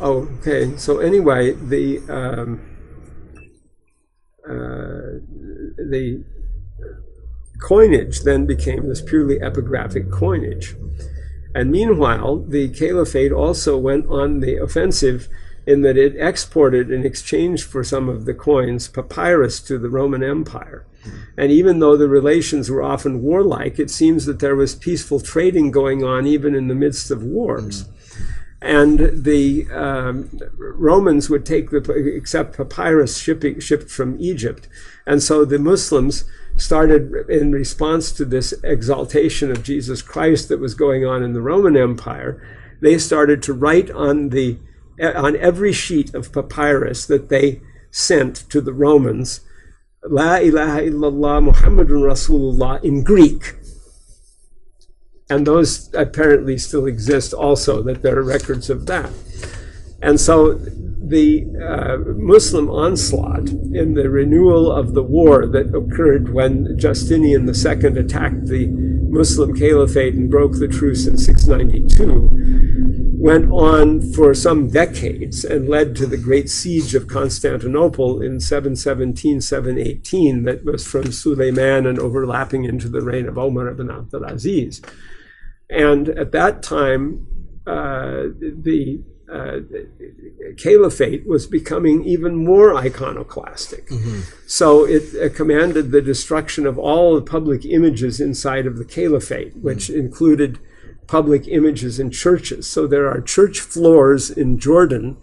Oh, okay. So anyway, the coinage then became this purely epigraphic coinage. And meanwhile, the caliphate also went on the offensive in that it exported, in exchange for some of the coins, papyrus to the Roman Empire. And even though the relations were often warlike, it seems that there was peaceful trading going on even in the midst of wars. And the Romans would accept papyrus shipped from Egypt. And so the Muslims started, in response to this exaltation of Jesus Christ that was going on in the Roman Empire, they started to write on every sheet of papyrus that they sent to the Romans, La ilaha illallah Muhammadun Rasulullah, in Greek. And those apparently still exist also, that there are records of that. And so the Muslim onslaught in the renewal of the war that occurred when Justinian II attacked the Muslim caliphate and broke the truce in 692 went on for some decades and led to the great siege of Constantinople in 717, 718 that was from Suleiman and overlapping into the reign of Omar ibn Abdulaziz. And at that time, the caliphate was becoming even more iconoclastic. So it commanded the destruction of all the public images inside of the caliphate, which included public images in churches. So there are church floors in Jordan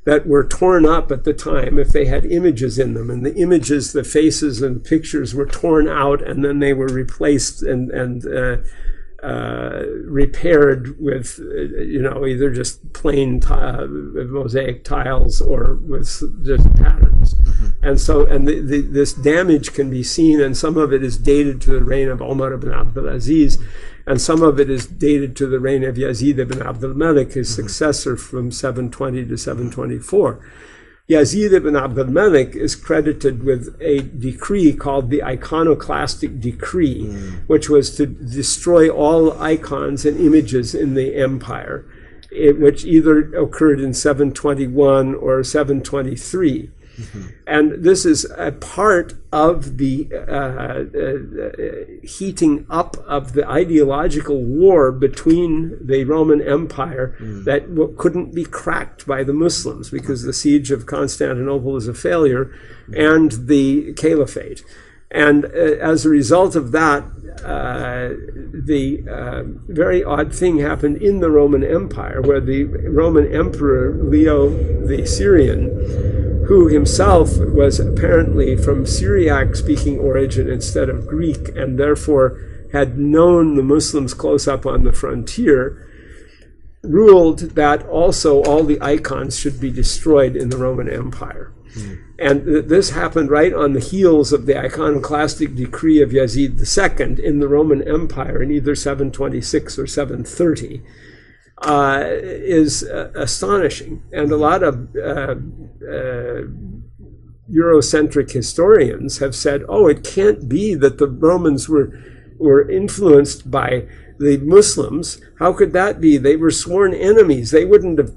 that were torn up at the time if they had images in them. And the images, the faces and pictures were torn out, and then they were replaced and repaired with, either just plain mosaic tiles or with just patterns. And so, this damage can be seen, and some of it is dated to the reign of Omar ibn Abdulaziz, and some of it is dated to the reign of Yazid ibn Abdul Malik, his successor from 720 to 724. Yazid ibn Abdul Malik is credited with a decree called the Iconoclastic Decree, which was to destroy all icons and images in the empire, which either occurred in 721 or 723. And this is a part of the heating up of the ideological war between the Roman Empire that couldn't be cracked by the Muslims, because the siege of Constantinople was a failure, and the caliphate. And as a result of that, the very odd thing happened in the Roman Empire, where the Roman Emperor Leo the Syrian, who himself was apparently from Syriac-speaking origin instead of Greek, and therefore had known the Muslims close up on the frontier, ruled that also all the icons should be destroyed in the Roman Empire. And this happened right on the heels of the iconoclastic decree of Yazid II in the Roman Empire in either 726 or 730. Is astonishing. And a lot of Eurocentric historians have said, it can't be that the Romans were influenced by the Muslims. How could that be? They were sworn enemies. They wouldn't have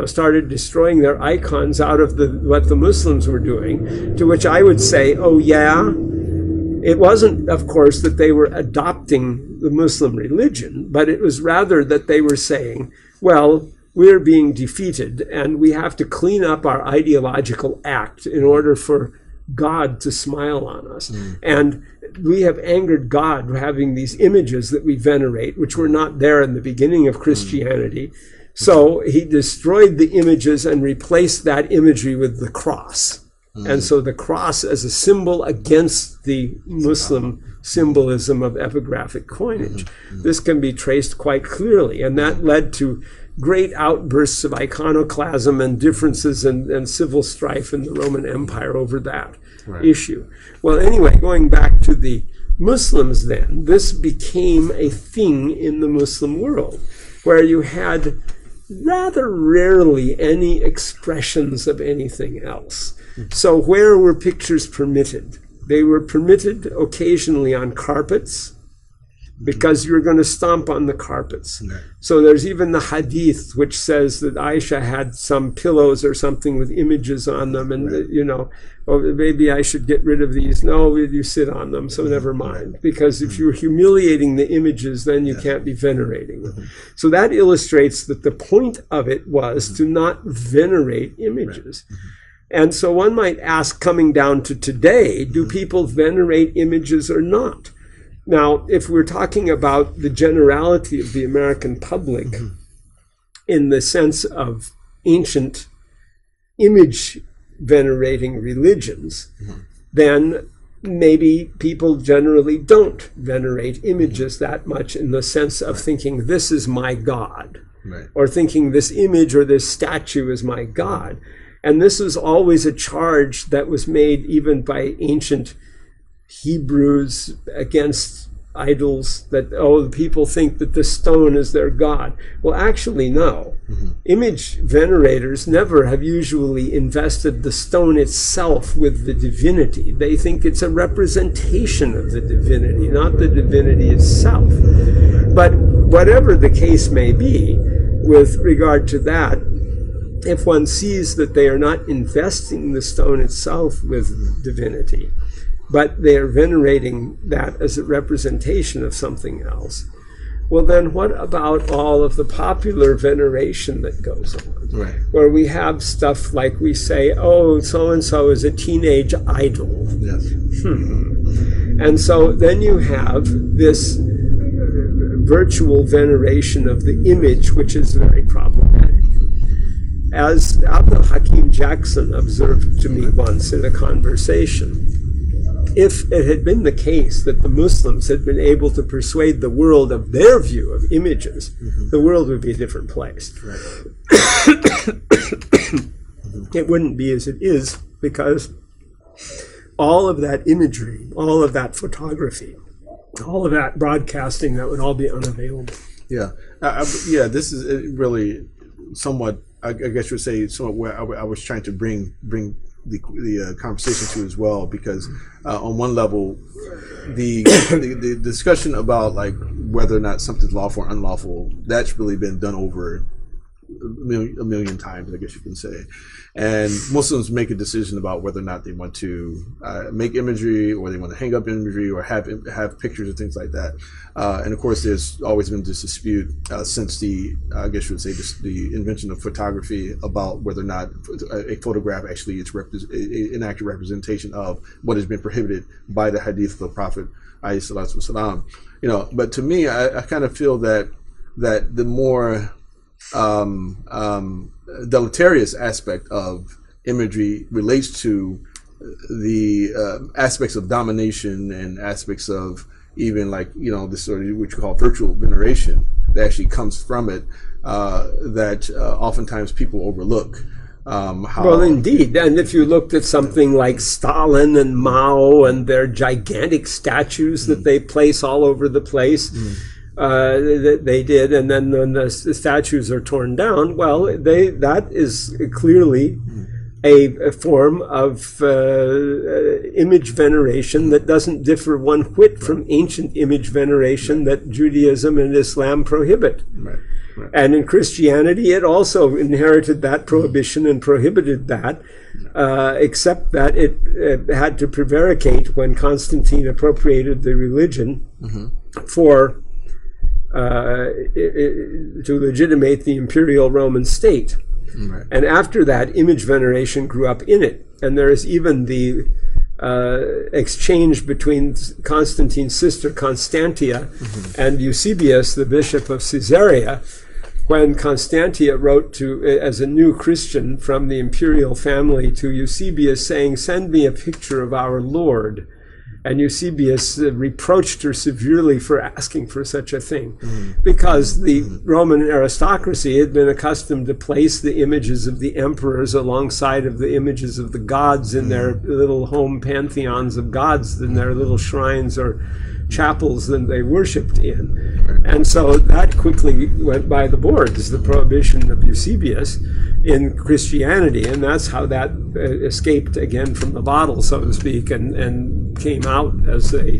started destroying their icons out of what the Muslims were doing. To which I would say, it wasn't, of course, that they were adopting the Muslim religion, but it was rather that they were saying, well, we're being defeated and we have to clean up our ideological act in order for God to smile on us. And we have angered God having these images that we venerate, which were not there in the beginning of Christianity. So he destroyed the images and replaced that imagery with the cross. And so the cross as a symbol against the Muslim symbolism of epigraphic coinage. This can be traced quite clearly, and that led to great outbursts of iconoclasm and differences and civil strife in the Roman Empire over that issue. Well, anyway, going back to the Muslims then, this became a thing in the Muslim world, where you had rather rarely any expressions of anything else. So where were pictures permitted? They were permitted occasionally on carpets, because you're going to stomp on the carpets. Right. So there's even the hadith which says that Aisha had some pillows or something with images on them, and Right. you know, oh, maybe I should get rid of these. No, you sit on them, so never mind. Because if you're humiliating the images, then you can't be venerating them. So that illustrates that the point of it was to not venerate images. And so one might ask, coming down to today, do people venerate images or not? Now, if we're talking about the generality of the American public in the sense of ancient image venerating religions, then maybe people generally don't venerate images that much in the sense of thinking, this is my God, Right. or thinking this image or this statue is my God. And this is always a charge that was made even by ancient Hebrews against idols, that, oh, the people think that the stone is their God. Well, actually, no. Image venerators never have usually invested the stone itself with the divinity. They think it's a representation of the divinity, not the divinity itself. But whatever the case may be, with regard to that, if one sees that they are not investing the stone itself with divinity, but they are venerating that as a representation of something else, well, then what about all of the popular veneration that goes on? Right. Where we have stuff like we say, oh, so-and-so is a teenage idol. Yes. And so then you have this virtual veneration of the image, which is very problematic. As Abdul Hakim Jackson observed to me once in a conversation, if it had been the case that the Muslims had been able to persuade the world of their view of images, the world would be a different place. Right. It wouldn't be as it is, because all of that imagery, all of that photography, all of that broadcasting, that would all be unavailable. Yeah. Yeah, this is really somewhat, I guess you would say, somewhat where I was trying to bring the conversation to as well, because on one level, the discussion about like whether or not something's lawful or unlawful, that's really been done over a million times, I guess you can say. And Muslims make a decision about whether or not they want to make imagery, or they want to hang up imagery, or have pictures and things like that. And of course, there's always been this dispute since I guess you would say, the invention of photography, about whether or not a photograph actually is an accurate representation of what has been prohibited by the hadith of the Prophet, alayhi salatu wasalam. You know, but to me, I kind of feel that the more deleterious aspect of imagery relates to the aspects of domination, and aspects of even, like, you know, this sort of what you call virtual veneration that actually comes from it, that oftentimes people overlook. Well, indeed. And if you looked at something like Stalin and Mao and their gigantic statues that they place all over the place, that they did, and then when the statues are torn down, well, that is clearly a form of image veneration that doesn't differ one whit from ancient image veneration that Judaism and Islam prohibit. Right. Right. And in Christianity, it also inherited that prohibition and prohibited that, except that it had to prevaricate when Constantine appropriated the religion for to legitimate the imperial Roman state. Right. And after that, image veneration grew up in it. And there is even the exchange between Constantine's sister Constantia and Eusebius, the bishop of Caesarea, when Constantia wrote to, as a new Christian from the imperial family, to Eusebius saying, "Send me a picture of our Lord." And Eusebius reproached her severely for asking for such a thing, because the Roman aristocracy had been accustomed to place the images of the emperors alongside of the images of the gods in their little home pantheons of gods, in their little shrines or chapels that they worshipped in. And so that quickly went by the boards, the prohibition of Eusebius in Christianity, and that's how that escaped again from the bottle, so to speak, and came out as a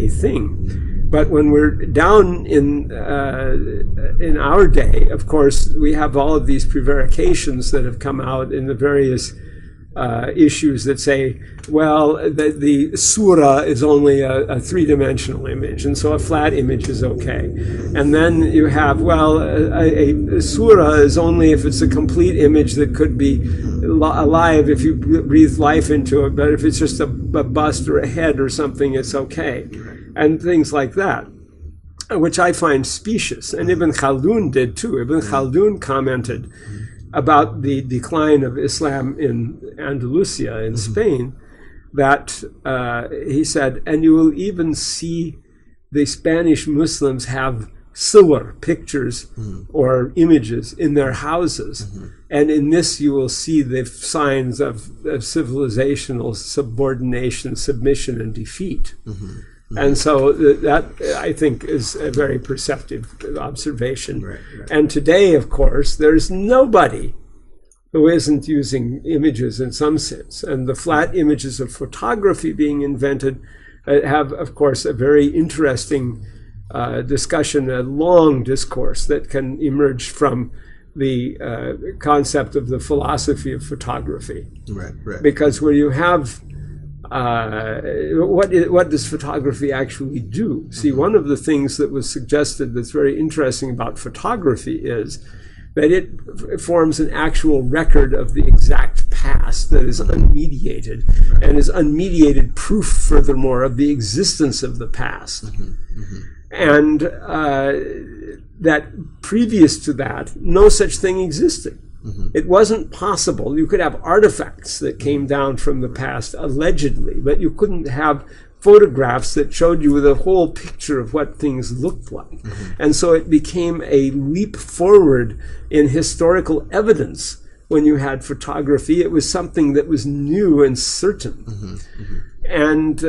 thing. But when we're down in our day, of course, we have all of these prevarications that have come out in the various issues that say, well, the surah is only a three-dimensional image, and so a flat image is okay. And then you have, well, a surah is only if it's a complete image that could be alive if you breathe life into it, but if it's just a bust or a head or something, it's okay. And things like that, which I find specious. And Ibn Khaldun did too. Ibn Khaldun commented about the decline of Islam in Andalusia, in Spain, that he said, and you will even see the Spanish Muslims have suwar, pictures or images in their houses. And in this you will see the signs of civilizational subordination, submission, and defeat. And so that, I think, is a very perceptive observation. Right. And today, of course, there's nobody who isn't using images in some sense. And the flat images of photography being invented have, of course, a very interesting discussion, a long discourse that can emerge from the concept of the philosophy of photography. Right. Because where you have what does photography actually do? See, one of the things that was suggested that's very interesting about photography is that it forms an actual record of the exact past that is unmediated, and is unmediated proof, furthermore, of the existence of the past. And that previous to that, no such thing existed. It wasn't possible. You could have artifacts that came down from the past, allegedly, but you couldn't have photographs that showed you the whole picture of what things looked like. And so it became a leap forward in historical evidence when you had photography. It was something that was new and certain. And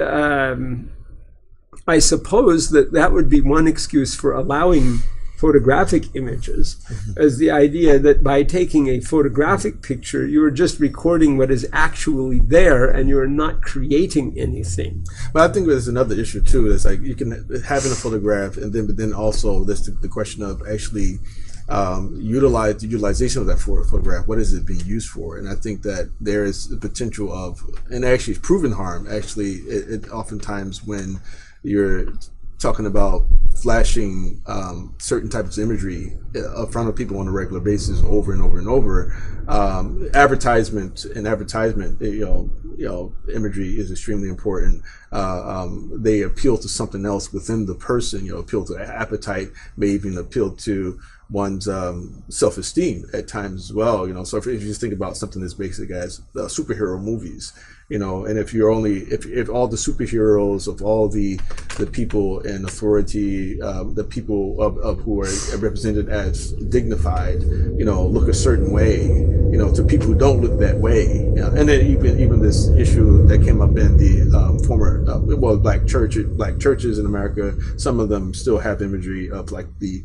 I suppose that would be one excuse for allowing photographic images, as the idea that by taking a photographic picture, you are just recording what is actually there and you are not creating anything. But I think there's another issue too. It's like you can having a photograph, and then also there's the question of actually the utilization of that photograph. What is it being used for? And I think that there is the potential of, and actually it's proven harm. Actually, it oftentimes when you're talking about flashing certain types of imagery in front of people on a regular basis over and over and over, advertisement, imagery is extremely important. They appeal to something else within the person, appeal to appetite, may even appeal to one's self-esteem at times as well. So if you just think about something as basic as superhero movies, and if all the superheroes of all the people in authority, the people of who are represented as dignified, look a certain way, to people who don't look that way, and then even this issue that came up in the former black churches in America, some of them still have imagery of like the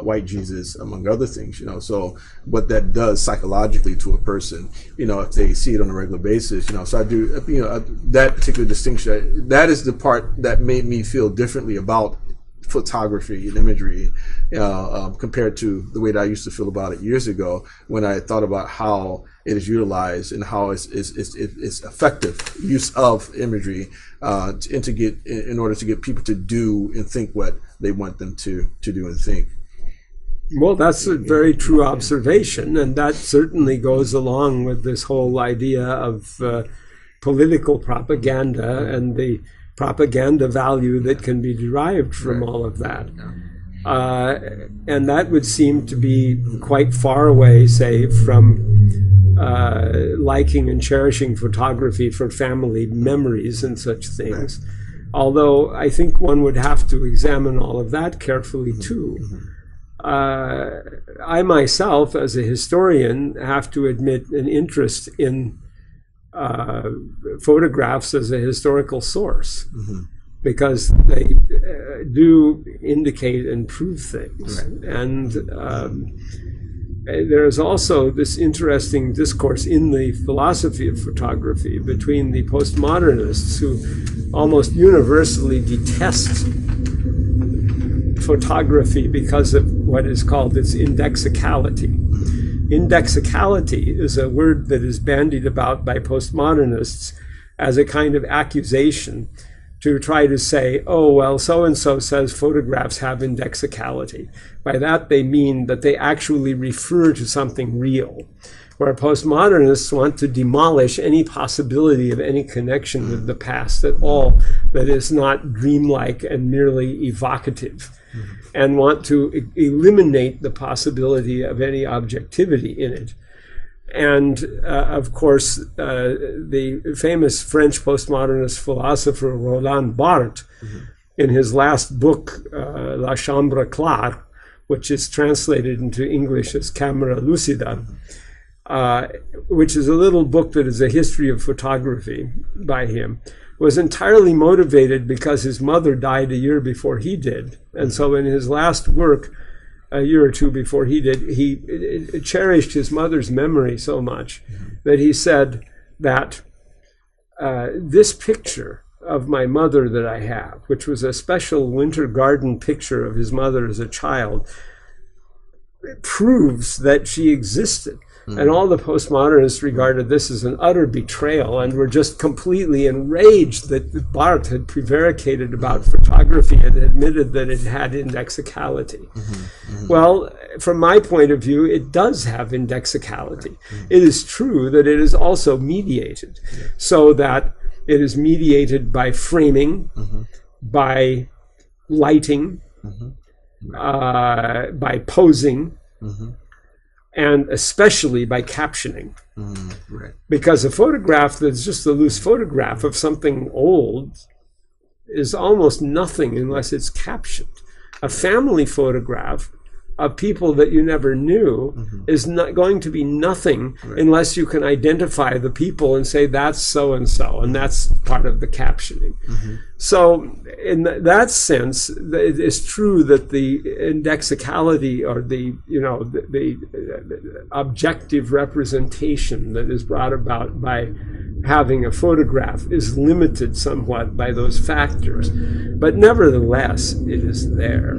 white Jesus, among other things, so what that does psychologically to a person, if they see it on a regular basis, so I do, that particular distinction, that is the part that made me feel differently about photography and imagery compared to the way that I used to feel about it years ago, when I thought about how it is utilized and how it's effective use of imagery in order to get people to do and think what they want them to do and think. Well, that's a very true observation, and that certainly goes along with this whole idea of political propaganda and the propaganda value that can be derived from all of that. And that would seem to be quite far away, say, from liking and cherishing photography for family memories and such things. Although I think one would have to examine all of that carefully too. I myself, as a historian, have to admit an interest in photographs as a historical source, because they do indicate and prove things. And there's also this interesting discourse in the philosophy of photography between the postmodernists, who almost universally detest photography because of what is called its indexicality. Indexicality is a word that is bandied about by postmodernists as a kind of accusation to try to say, oh, well, so-and-so says photographs have indexicality. By that, they mean that they actually refer to something real, where postmodernists want to demolish any possibility of any connection with the past at all that is not dreamlike and merely evocative, and want to eliminate the possibility of any objectivity in it. And of course, the famous French postmodernist philosopher Roland Barthes, in his last book, La Chambre Claire, which is translated into English as Camera Lucida, which is a little book that is a history of photography by him, was entirely motivated because his mother died a year before he did. And so in his last work, a year or two before he did, he cherished his mother's memory so much that he said that this picture of my mother that I have, which was a special winter garden picture of his mother as a child, it proves that she existed. And all the postmodernists regarded this as an utter betrayal and were just completely enraged that Barthes had prevaricated about photography and admitted that it had indexicality. Well, from my point of view, it does have indexicality. It is true that it is also mediated, so that it is mediated by framing, by lighting, by posing, and especially by captioning. Because a photograph that's just a loose photograph of something old is almost nothing unless it's captioned. A family photograph of people that you never knew is not going to be nothing unless you can identify the people and say that's so-and-so, and that's part of the captioning. So in that sense, it is true that the indexicality, or the objective representation that is brought about by having a photograph is limited somewhat by those factors, but nevertheless it is there.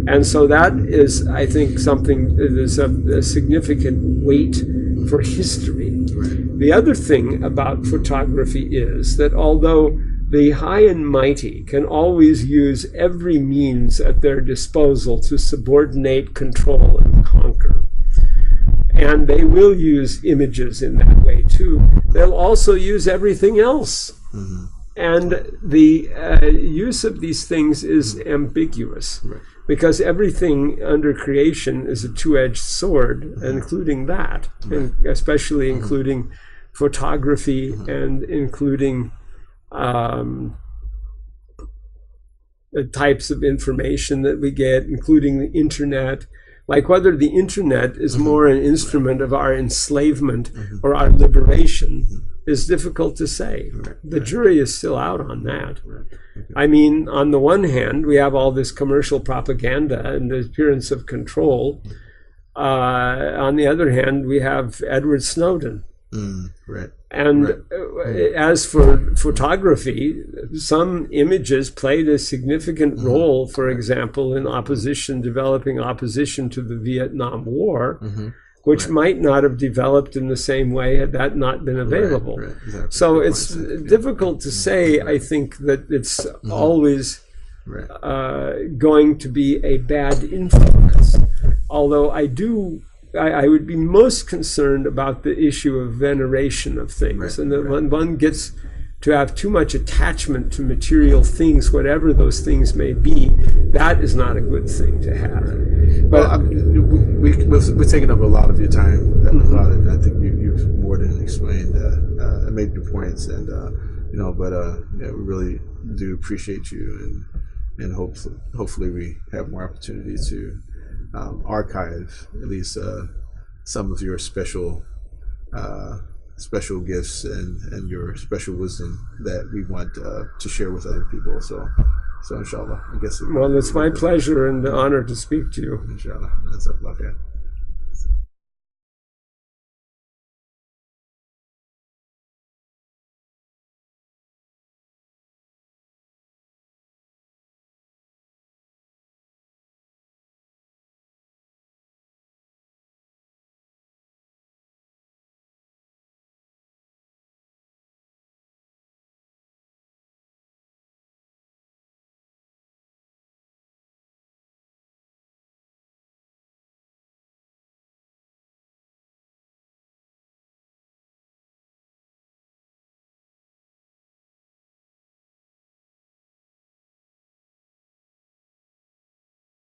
And so that is, I think, something that is of a significant weight for history. The other thing about photography is that although the high and mighty can always use every means at their disposal to subordinate, control, and conquer, and they will use images in that way too, they'll also use everything else. And the use of these things is ambiguous, because everything under creation is a two-edged sword, including that, and especially including photography and including the types of information that we get, including the internet. Like whether the internet is more an instrument of our enslavement or our liberation is difficult to say. The jury is still out on that. I mean, on the one hand, we have all this commercial propaganda and the appearance of control. On the other hand, we have Edward Snowden. And as for photography, some images played a significant role, for example, in developing opposition to the Vietnam War, which might not have developed in the same way had that not been available. Exactly. So it's difficult to say, I think, that it's always going to be a bad influence. Although I would be most concerned about the issue of veneration of things, and that when one gets to have too much attachment to material things, whatever those things may be, that is not a good thing to have. But we've taken up a lot of your time, and I think you've more than explained and made your points, and we really do appreciate you, and hopefully we have more opportunity to archive at least some of your special gifts and your special wisdom that we want to share with other people. So inshallah, I guess. Well, it's my pleasure and honor to speak to you. Inshallah. That's a